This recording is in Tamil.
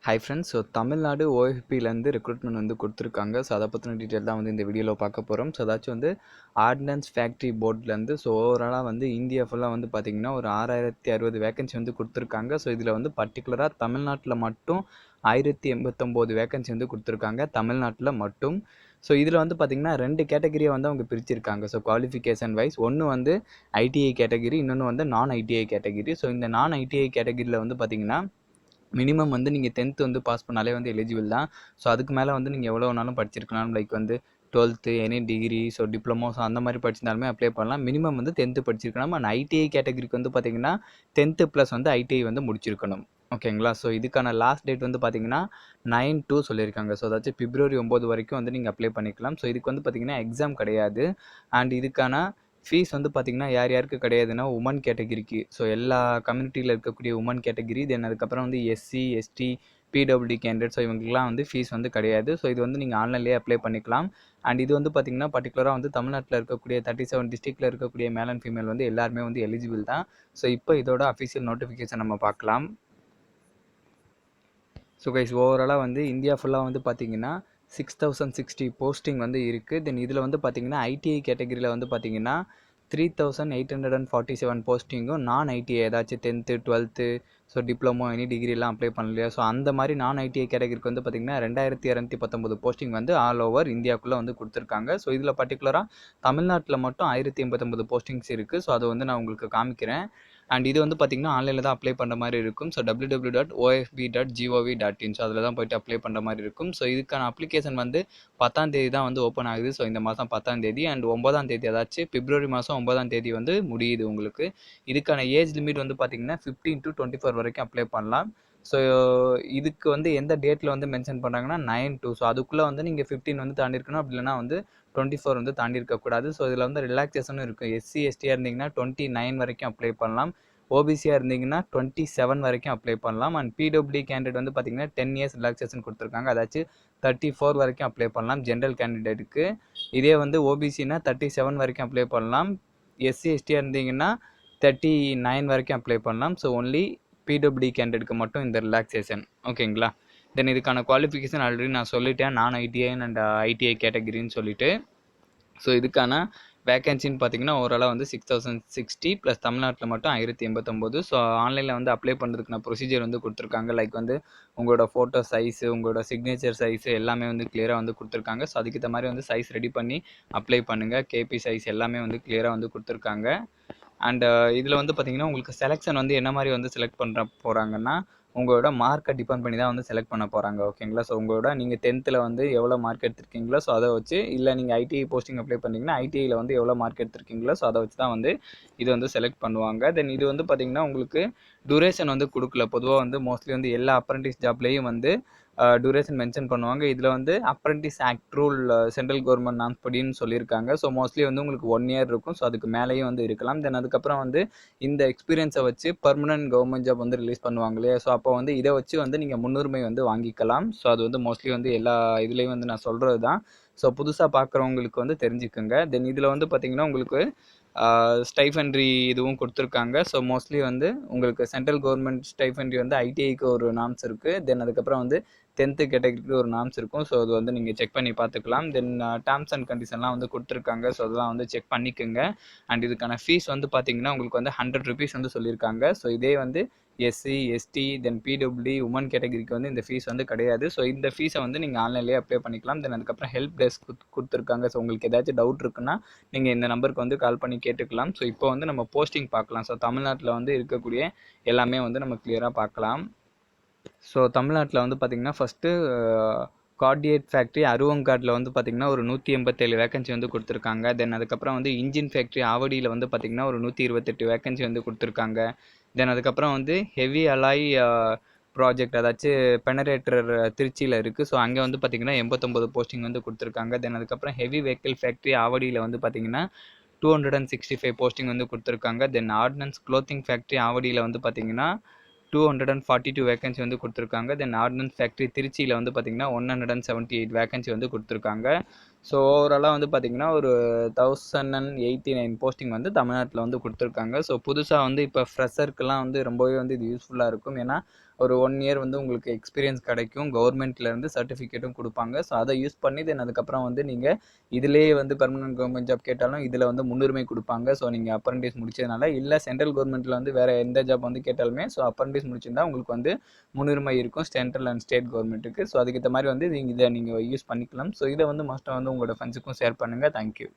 High friends. ஸோ தமிழ்நாடு ஓஎஃபிலேருந்து ரெக்ரூட்மெண்ட் வந்து கொடுத்துருக்காங்க. ஸோ அதை பற்றின டீட்டெயில் தான் வந்து இந்த வீடியோவில் பார்க்க போகிறோம். ஸோ அதாச்சும் வந்து ஆர்டினன்ஸ் ஃபேக்ட்ரி போர்ட்லேருந்து ஸோ ஓவராலாக வந்து இந்தியா ஃபுல்லாக வந்து பார்த்திங்கன்னா ஒரு 6060 வேகன்சி வந்து கொடுத்துருக்காங்க. ஸோ இதில் வந்து பர்டிகுலராக தமிழ்நாட்டில் மட்டும் 1089 வேகன்சி வந்து கொடுத்துருக்காங்க, தமிழ்நாட்டில் மட்டும். ஸோ இதில் வந்து பார்த்திங்கன்னா 2 கேட்டகரியை வந்து அவங்க பிரிச்சிருக்காங்க. ஸோ குவாலிஃபிகேஷன் வைஸ் ஒன்று வந்து ஐடிஐ கேட்டகிரி, இன்னொன்று வந்து நான் ஐடிஐ கேட்டகிரி. ஸோ இந்த நான் ஐடிஐ கேட்டகிரியில் வந்து பார்த்திங்கன்னா மினிமம் வந்து நீங்கள் 10th வந்து பாஸ் பண்ணாலே வந்து எலிஜிபிள் தான். ஸோ அதுக்கு மேலே வந்து நீங்கள் எவ்வளோ வேணாலும் படிச்சிருக்கலாம். லைக் வந்து 12th any degree, so diploma, so அந்த மாதிரி படிச்சிருந்தாலுமே அப்ளை பண்ணலாம். மினிமம் வந்து 10th படிச்சிருக்கணும். அண்ட் ஐடிஐ கேட்டகரிக்கு வந்து பார்த்திங்கன்னா 10th ப்ளஸ் வந்து ஐடிஐ வந்து முடிச்சிருக்கணும். ஓகேங்களா? ஸோ இதுக்கான லாஸ்ட் டேட் வந்து பார்த்திங்கன்னா 9/2 சொல்லியிருக்காங்க. ஸோ அதாச்சும் பிப்ரவரி 9 வரைக்கும் வந்து நீங்கள் அப்ளை பண்ணிக்கலாம். ஸோ இதுக்கு வந்து பார்த்திங்கன்னா எக்ஸாம் கிடையாது. அண்ட் இதுக்கான ஃபீஸ் வந்து பார்த்திங்கன்னா யாருக்கு கிடையாதுன்னா உமன் கேட்டகிரிக்கு. ஸோ எல்லா கம்யூனிட்டியில் இருக்கக்கூடிய உமன் கேட்டகிரி, தென் அதுக்கப்புறம் வந்து SC, ST, PWD candidate, so இவங்களுக்குலாம் வந்து ஃபீஸ் வந்து கிடையாது. ஸோ இது வந்து நீங்கள் ஆன்லைன்லேயே அப்ளை பண்ணிக்கலாம். அண்ட் இது வந்து பார்த்திங்கன்னா பர்டிகுலராக வந்து தமிழ்நாட்டில் இருக்கக்கூடிய 37 டிஸ்ட்ரிக்டில் இருக்கக்கூடிய மேல் அண்ட் ஃபீமேல் வந்து எல்லாருமே வந்து எலிஜிபிள் தான். ஸோ இப்போ இதோட அஃபிஷியல் நோட்டிஃபிகேஷன் நம்ம பார்க்கலாம். ஸோ கைஸ், ஓவராலாக வந்து இந்தியா ஃபுல்லாக வந்து பார்த்திங்கன்னா 6060 போஸ்டிங் வந்து இருக்குது. தென் இதில் வந்து பார்த்திங்கன்னா ஐடிஐ கேட்டகிரியில் வந்து பார்த்திங்கன்னா 3847 போஸ்டிங்கும், நான் ஐடிஐ ஏதாச்சும் 10th 12th so diploma any டிகிரிலாம் அப்ளை பண்ணலையா, ஸோ அந்த மாதிரி நான் ஐடிஐ கேட்டகிரிக்கு வந்து பார்த்திங்கன்னா 2219 போஸ்டிங் வந்து ஆல் ஓவர் இந்தியாவுக்குள்ளே வந்து கொடுத்துருக்காங்க. ஸோ இதில் பர்டிகுலராக தமிழ்நாட்டில் மட்டும் 1089 போஸ்டிங்ஸ் இருக்குது. ஸோ அதை வந்து நான் உங்களுக்கு காமிக்கிறேன். அண்ட் இது வந்து பார்த்திங்கன்னா ஆன்லைனில் தான் அப்ளை பண்ணுற மாதிரி இருக்கும். ஸோ www.ofb.gov.in, ஸோ அதில் தான் போய்ட்டு அப்ளை பண்ணுற மாதிரி இருக்கும். ஸோ இதுக்கான அப்ளிகேஷன் வந்து 10ஆம் தேதி தான் வந்து ஓப்பன் ஆகுது. ஸோ இந்த மாதம் 10ஆம் தேதி அண்ட் 9ஆம் தேதி, அதாச்சும் பிப்ரவரி மாதம் 9ஆம் தேதி வந்து முடியுது உங்களுக்கு. இதுக்கான ஏஜ் லிமிட் வந்து பார்த்திங்கன்னா 15 to 24 வரைக்கும் அப்ளை பண்ணலாம். ஸோ இதுக்கு வந்து எந்த டேட்டில் வந்து மென்ஷன் பண்ணுறாங்கன்னா 9/2. ஸோ அதுக்குள்ளே வந்து நீங்கள் 15 வந்து தாண்டிருக்கணும், அப்படி இல்லைனா வந்து 24 வந்து தாண்டி இருக்கக்கூடாது. ஸோ இதில் வந்து ரிலாக்ஸேஷனும் இருக்குது. எஸ்சி எஸ்டியாக இருந்தீங்கன்னா 29 வரைக்கும் அப்ளை பண்ணலாம். ஓபிசியாக இருந்தீங்கன்னா 27 வரைக்கும் அப்ளை பண்ணலாம். அண்ட் பிடபிள்யூடி கேண்டிடேட் வந்து பார்த்திங்கன்னா 10 years ரிலாக்ஸேஷன் கொடுத்துருக்காங்க, அதாச்சும் 34 வரைக்கும் அப்ளை பண்ணலாம் ஜென்ரல் கேண்டிடேட்டுக்கு. இதே வந்து ஓபிசினா 37 வரைக்கும் அப்ளை பண்ணலாம். எஸ்சி எஸ்டியாக இருந்தீங்கன்னா 39 வரைக்கும் அப்ளை பண்ணலாம். ஸோ ஒன்லி பிடபிள்யூடி கேண்டிடேட்டுக்கு மட்டும் இந்த ரிலாக்ஸேஷன். ஓகேங்களா? தென் இதுக்கான குவாலிஃபிகேஷன் ஆல்ரெடி நான் சொல்லிட்டேன், நான் ஐடிஐ அண்ட் ஐடிஐ கேட்டகிரின்னு சொல்லிட்டு. ஸோ இதுக்கான வேகன்சின்னு பார்த்தீங்கன்னா ஓவராலாக வந்து 6060 ப்ளஸ் தமிழ்நாட்டில் மட்டும் 1089. ஸோ ஆன்லைனில் வந்து அப்ளை பண்ணுறதுக்கான ப்ரொசீஜர் வந்து கொடுத்துருக்காங்க. லைக் வந்து உங்களோட ஃபோட்டோ சைஸு, உங்களோட சிக்னேச்சர் சைஸு எல்லாமே வந்து கிளியராக வந்து கொடுத்துருக்காங்க. ஸோ அதுக்கேற்ற மாதிரி வந்து சைஸ் ரெடி பண்ணி அப்ளை பண்ணுங்கள். கேபி சைஸ் எல்லாமே வந்து கிளியராக வந்து கொடுத்துருக்காங்க. அண்ட் இதில் வந்து பார்த்திங்கன்னா உங்களுக்கு செலெக்ஷன் வந்து என்ன மாதிரி வந்து செலக்ட் பண்ண போகிறாங்கன்னா உங்களோட மார்க்கை டிபெண்ட் பண்ணி தான் வந்து செலக்ட் பண்ண போகிறாங்க. ஓகேங்களா? ஸோ உங்களோட நீங்கள் 10th வந்து எவ்வளோ மார்க் எடுத்திருக்கீங்களோ ஸோ அதை வச்சு, இல்லை நீங்கள் ஐடிஐ போஸ்டிங் அப்ளை பண்ணிங்கன்னா ஐடிஐயில் வந்து எவ்வளோ மார்க் எடுத்திருக்கீங்களோ ஸோ அதை வச்சு தான் வந்து இது வந்து செலக்ட் பண்ணுவாங்க. தென் இது வந்து பார்த்திங்கன்னா உங்களுக்கு டூரேஷன் வந்து கொடுக்கல. பொதுவாக வந்து மோஸ்ட்லி வந்து எல்லா அப்ரெண்டிஸ் ஜாப்லேயும் வந்து டூரேஷன் மென்ஷன் பண்ணுவாங்க. இதில் வந்து apprentice act rule central government norms படின்னு சொல்லியிருக்காங்க. ஸோ மோஸ்ட்லி வந்து உங்களுக்கு 1 year இருக்கும். ஸோ அதுக்கு மேலேயும் வந்து இருக்கலாம். தென் அதுக்கப்புறம் வந்து இந்த எக்ஸ்பீரியன்ஸை வச்சு பர்மனன்ட் கவர்மெண்ட் ஜாப் வந்து ரிலீஸ் பண்ணுவாங்க இல்லையா, ஸோ அப்போ வந்து இதை வச்சு வந்து நீங்கள் முன்னுரிமை வந்து வாங்கிக்கலாம். ஸோ அது வந்து மோஸ்ட்லி வந்து எல்லா இதுலேயும் வந்து நான் சொல்கிறது தான். ஸோ புதுசாக பார்க்குறவங்களுக்கு வந்து தெரிஞ்சுக்குங்க. தென் இதில் வந்து பார்த்திங்கன்னா உங்களுக்கு ஸ்டைஃபண்ட்ரி இதுவும் கொடுத்துருக்காங்க. ஸோ மோஸ்ட்லி வந்து உங்களுக்கு சென்ட்ரல் கவர்மெண்ட் ஸ்டைஃபண்ட்ரி வந்து ஐடிஐக்கு ஒரு நாம்ஸ் இருக்குது. தென் அதுக்கப்புறம் வந்து 10th கேட்டகரிக்கு ஒரு நாம்ஸ் இருக்கும். ஸோ அது வந்து நீங்கள் செக் பண்ணி பார்த்துக்கலாம். தென் டேர்ம்ஸ் அண்ட் கண்டிஷன்லாம் வந்து கொடுத்துருக்காங்க. ஸோ அதெல்லாம் வந்து செக் பண்ணிக்கோங்க. அண்ட் இதுக்கான ஃபீஸ் வந்து பார்த்திங்கன்னா உங்களுக்கு வந்து 100 rupees வந்து சொல்லியிருக்காங்க. ஸோ இதே வந்து எஸ்சி எஸ்டி தென் பிடபிள்யூடி உமன் கேட்டகரிக்கு வந்து இந்த ஃபீஸ் வந்து கிடையாது. ஸோ இந்த ஃபீஸை வந்து நீங்கள் ஆன்லைன்லேயே அப்ளை பண்ணிக்கலாம். தென் அதுக்கப்புறம் ஹெல்ப் டெஸ்க் கொடுத்துருக்காங்க. ஸோ உங்களுக்கு ஏதாச்சும் டவுட் இருக்குன்னா நீங்கள் இந்த நம்பருக்கு வந்து கால் பண்ணி கேட்டுக்கலாம். ஸோ இப்போ வந்து நம்ம போஸ்டிங் பார்க்கலாம். ஸோ தமிழ்நாட்டில் வந்து இருக்கக்கூடிய எல்லாமே வந்து நம்ம கிளியராக பார்க்கலாம். ஸோ தமிழ்நாட்டில் வந்து பார்த்திங்கன்னா ஃபஸ்ட்டு கார்டியேட் ஃபேக்ட்ரி அருவங்காட்டில் வந்து பார்த்திங்கன்னா ஒரு 187 வேகன்சி வந்து கொடுத்துருக்காங்க. தென் அதுக்கப்புறம் வந்து இன்ஜின் ஃபேக்ட்ரி ஆவடியில் வந்து பார்த்திங்கன்னா ஒரு 128 வேகன்சி வந்து கொடுத்துருக்காங்க. தென் அதுக்கப்புறம் வந்து ஹெவி அலாய் ப்ராஜெக்ட், அதாச்சும் பெனரேட்டர் திருச்சியில் இருக்குது. ஸோ அங்கே வந்து பார்த்திங்கன்னா 89 போஸ்டிங் வந்து கொடுத்துருக்காங்க. தென் அதுக்கப்புறம் ஹெவி வெஹிக்கிள் ஃபேக்ட்ரி ஆவடியில் வந்து பார்த்திங்கன்னா 265 போஸ்டிங் வந்து கொடுத்துருக்காங்க. தென் ஆர்டினன்ஸ் க்ளோத்திங் ஃபேக்ட்ரி ஆவடியில் வந்து பார்த்திங்கன்னா 242 வேகன்சி வந்து கொடுத்துருக்காங்க. தென் ஆர்டினன்ஸ் ஃபேக்ட்ரி திருச்சியில் வந்து பார்த்திங்கன்னா 178 வேகன்சி வந்து கொடுத்துருக்காங்க. ஸோ ஓவராலாக வந்து பார்த்திங்கன்னா ஒரு 1089 போஸ்டிங் வந்து தமிழ்நாட்டில் வந்து கொடுத்துருக்காங்க. ஸோ புதுசாக வந்து இப்போ ஃப்ரெஷருக்குலாம் வந்து ரொம்பவே வந்து இது யூஸ்ஃபுல்லாக இருக்கும். ஏன்னா ஒரு 1 இயர் வந்து உங்களுக்கு எக்ஸ்பீரியன்ஸ் கிடைக்கும். கவர்மெண்ட்லேருந்து சர்டிஃபிகேட்டும் கொடுப்பாங்க. ஸோ அதை யூஸ் பண்ணி தென் அதுக்கப்புறம் வந்து நீங்கள் இதிலேயே வந்து பெர்மனன்ட் கவர்மெண்ட் ஜாப் கேட்டாலும் இதில் வந்து முன்னுரிமை கொடுப்பாங்க. ஸோ நீங்கள் அப்ரண்டிஸ் முடிச்சதுனால, இல்லை சென்ட்ரல் கவர்மெண்ட்டில் வந்து வேறு எந்த ஜாப் வந்து கேட்டாலுமே ஸோ அப்ரண்டிஸ் முடிச்சிருந்தா உங்களுக்கு வந்து முன்னுரிமை இருக்கும் சென்ட்ரல் அண்ட் ஸ்டேட் கவர்மெண்ட்டுக்கு. ஸோ அதுக்கேற்ற மாதிரி வந்து இதை நீங்கள் யூஸ் பண்ணிக்கலாம். ஸோ இதை வந்து மஸ்ட்டாக வந்து உங்களோட ஃப்ரெண்ட்ஸுக்கும் ஷேர் பண்ணுங்கள். தேங்க்யூ.